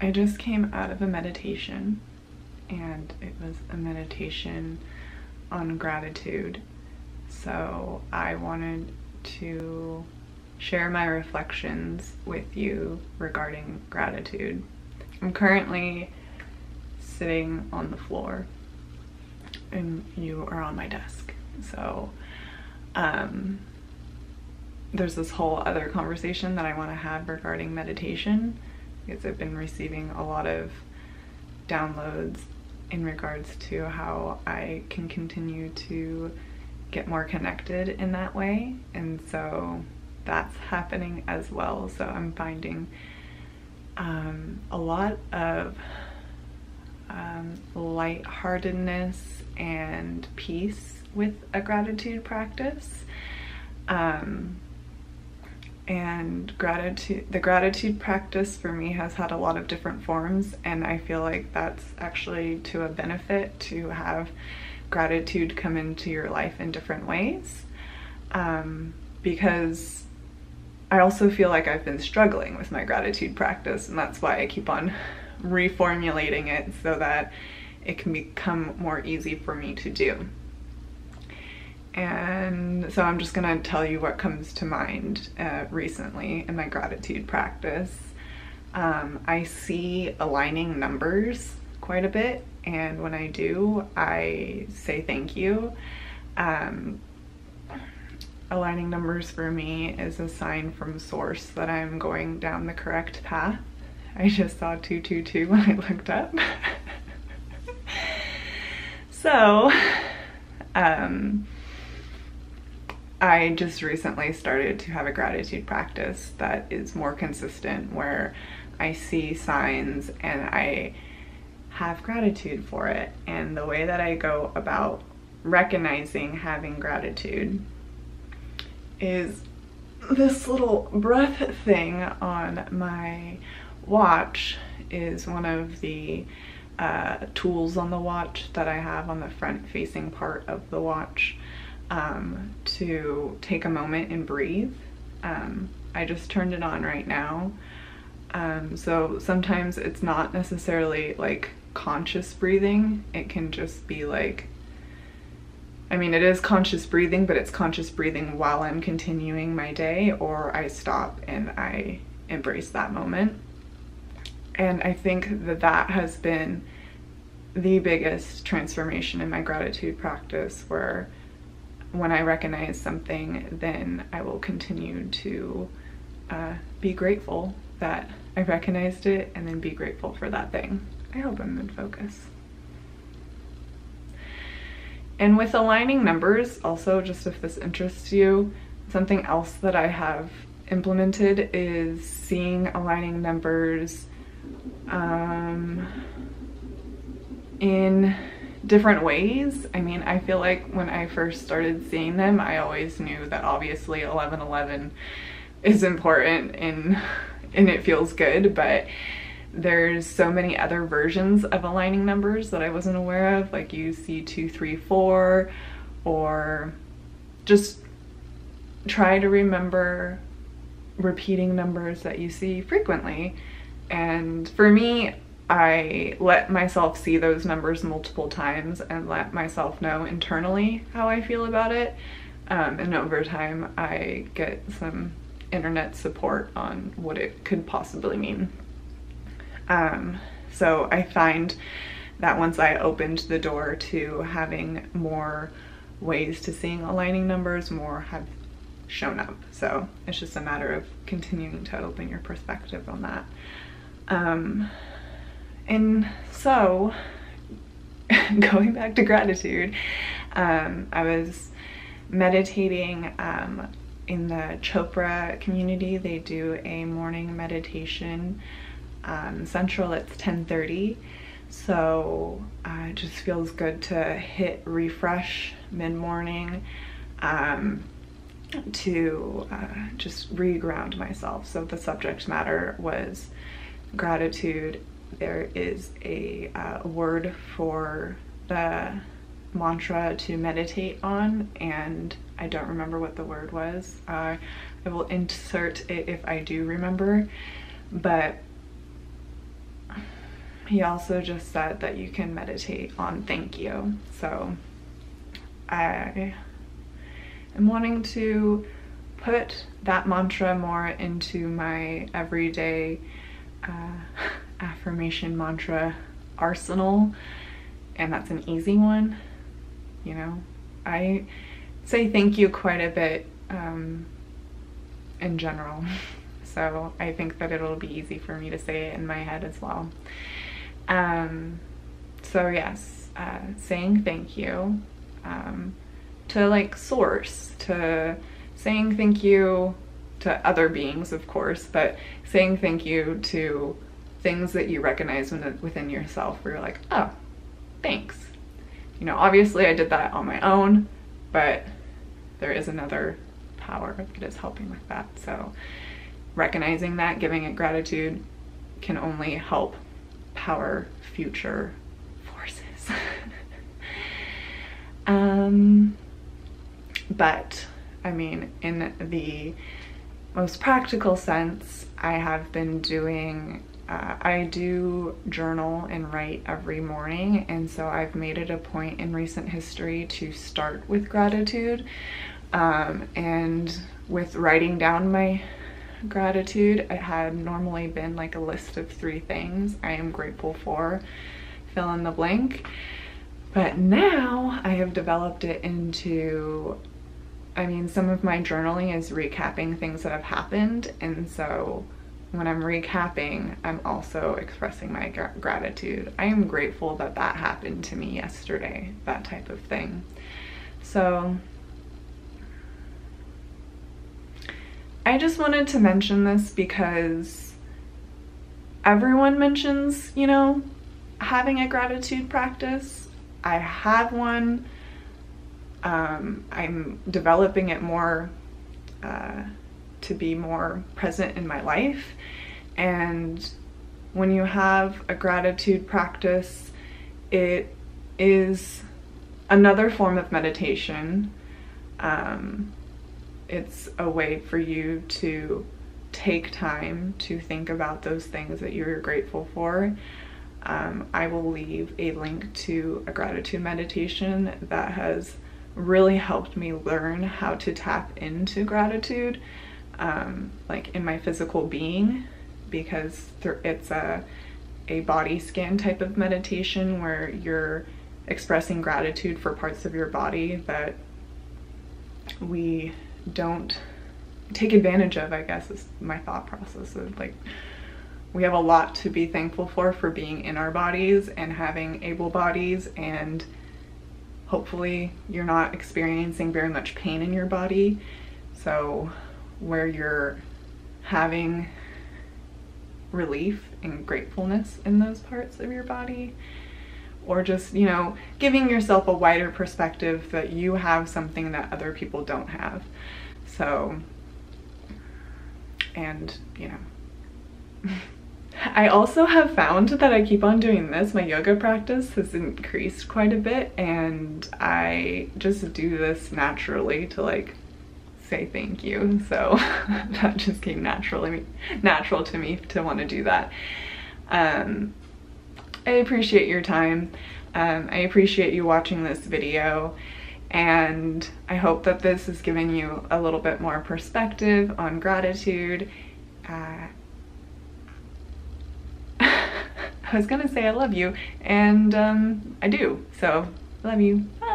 I just came out of a meditation, and it was a meditation on gratitude. So I wanted to share my reflections with you regarding gratitude. I'm currently sitting on the floor and you are on my desk. So there's this whole other conversation that I want to have regarding meditation, because I've been receiving a lot of downloads in regards to how I can continue to get more connected in that way. And so that's happening as well. So I'm finding a lot of lightheartedness and peace with a gratitude practice. And the gratitude practice for me has had a lot of different forms, and I feel like that's actually to a benefit to have gratitude come into your life in different ways, because I also feel like I've been struggling with my gratitude practice, and that's why I keep on reformulating it so that it can become more easy for me to do. And so I'm just gonna tell you what comes to mind recently in my gratitude practice. I see aligning numbers quite a bit, and when I do, I say thank you. Aligning numbers for me is a sign from source that I'm going down the correct path. I just saw 222 when I looked up. So, I just recently started to have a gratitude practice that is more consistent, where I see signs and I have gratitude for it. And the way that I go about recognizing having gratitude is this little breath thing on my watch is one of the tools on the watch that I have on the front facing part of the watch. To take a moment and breathe. I just turned it on right now. So sometimes it's not necessarily like conscious breathing. It can just be like, I mean, it is conscious breathing, but it's conscious breathing while I'm continuing my day, or I stop and I embrace that moment. And I think that that has been the biggest transformation in my gratitude practice, where when I recognize something, then I will continue to be grateful that I recognized it, and then be grateful for that thing. I hope I'm in focus. And with aligning numbers, also, just if this interests you, something else that I have implemented is seeing aligning numbers in different ways. I mean, I feel like when I first started seeing them, I always knew that obviously 1111 is important and it feels good, but there's so many other versions of aligning numbers that I wasn't aware of. Like you see 2, 3, 4, or just try to remember repeating numbers that you see frequently. And for me, I let myself see those numbers multiple times and let myself know internally how I feel about it. And over time, I get some internet support on what it could possibly mean. So I find that once I opened the door to having more ways to seeing aligning numbers, more have shown up. So it's just a matter of continuing to open your perspective on that. And so, going back to gratitude, I was meditating in the Chopra community. They do a morning meditation. Central, it's 10:30. So it just feels good to hit refresh mid-morning to just re-ground myself. So the subject matter was gratitude. There is a word for the mantra to meditate on, and I don't remember what the word was. I will insert it if I do remember, but he also just said that you can meditate on thank you. So I am wanting to put that mantra more into my everyday affirmation mantra arsenal, and that's an easy one. You know, I say thank you quite a bit in general, so I think that it'll be easy for me to say it in my head as well. So yes, saying thank you to like source, to saying thank you to other beings, of course, but saying thank you to things that you recognize within yourself where you're like, oh, thanks. You know, obviously I did that on my own, but there is another power that is helping with that. So recognizing that, giving it gratitude, can only help power future forces. But I mean, in the most practical sense, I have been doing, I do journal and write every morning, and so I've made it a point in recent history to start with gratitude. And with writing down my gratitude, it had normally been like a list of 3 things I am grateful for, fill in the blank. But now I have developed it into, I mean, some of my journaling is recapping things that have happened, and so when I'm recapping, I'm also expressing my gratitude. I am grateful that that happened to me yesterday, that type of thing. So I just wanted to mention this because everyone mentions, you know, having a gratitude practice. I have one. I'm developing it more to be more present in my life. And when you have a gratitude practice, it is another form of meditation. It's a way for you to take time to think about those things that you're grateful for. I will leave a link to a gratitude meditation that has really helped me learn how to tap into gratitude, like in my physical being, because it's a body scan type of meditation where you're expressing gratitude for parts of your body that we don't take advantage of, I guess is my thought process. Of like, we have a lot to be thankful for being in our bodies and having able bodies, and hopefully you're not experiencing very much pain in your body. So where you're having relief and gratefulness in those parts of your body, or just, you know, giving yourself a wider perspective that you have something that other people don't have. So, and you know, I also have found that I keep on doing this. My yoga practice has increased quite a bit, and I just do this naturally to like say thank you. So that just came natural to me to want to do that. I appreciate your time. I appreciate you watching this video, and I hope that this has given you a little bit more perspective on gratitude. I was gonna say I love you, and I do, so love you. Bye.